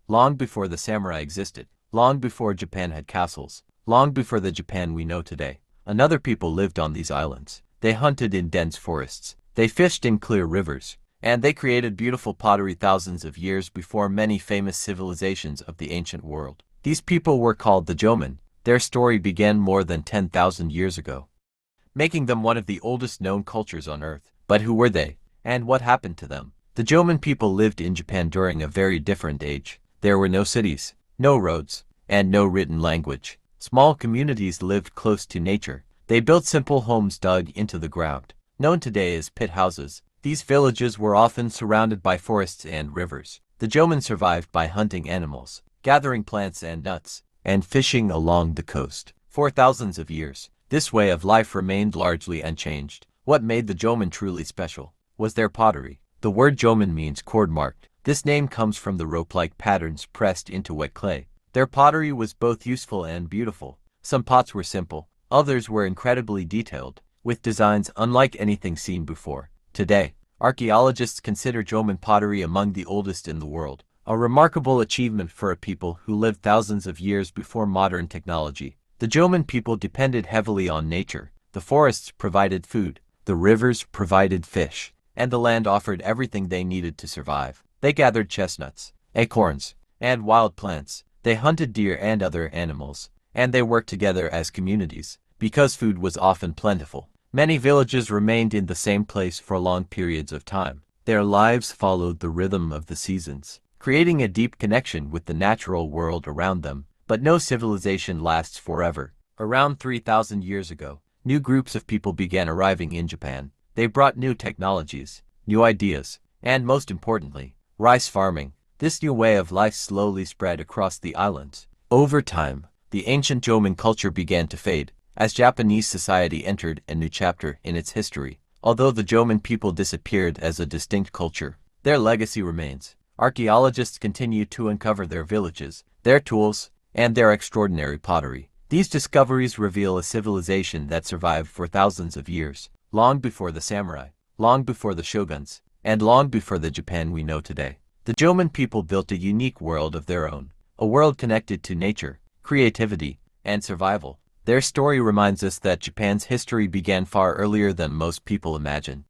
long before the samurai existed, long before Japan had castles, long before the Japan we know today. Another people lived on these islands. They hunted in dense forests, they fished in clear rivers, and they created beautiful pottery thousands of years before many famous civilizations of the ancient world. These people were called the Jomon. Their story began more than 10,000 years ago, making them one of the oldest known cultures on Earth. But who were they, and what happened to them? The Jomon people lived in Japan during a very different age. There were no cities, no roads, and no written language. Small communities lived close to nature. They built simple homes dug into the ground, known today as pit houses. These villages were often surrounded by forests and rivers. The Jomon survived by hunting animals, gathering plants and nuts, and fishing along the coast. For thousands of years, this way of life remained largely unchanged. What made the Jomon truly special was their pottery. The word Jomon means cord-marked. This name comes from the rope-like patterns pressed into wet clay. Their pottery was both useful and beautiful. Some pots were simple, others were incredibly detailed, with designs unlike anything seen before. Today, archaeologists consider Jomon pottery among the oldest in the world, a remarkable achievement for a people who lived thousands of years before modern technology. The Jomon people depended heavily on nature. The forests provided food, the rivers provided fish, and the land offered everything they needed to survive. They gathered chestnuts, acorns, and wild plants. They hunted deer and other animals, and they worked together as communities. Because food was often plentiful, many villages remained in the same place for long periods of time. Their lives followed the rhythm of the seasons, creating a deep connection with the natural world around them. But no civilization lasts forever. Around 3,000 years ago, new groups of people began arriving in Japan. They brought new technologies, new ideas, and most importantly, rice farming. This new way of life slowly spread across the islands. Over time, the ancient Jomon culture began to fade, as Japanese society entered a new chapter in its history. Although the Jomon people disappeared as a distinct culture, their legacy remains. Archaeologists continue to uncover their villages, their tools, and their extraordinary pottery. These discoveries reveal a civilization that survived for thousands of years, long before the samurai, long before the shoguns, and long before the Japan we know today. The Jomon people built a unique world of their own, a world connected to nature, creativity, and survival. Their story reminds us that Japan's history began far earlier than most people imagine.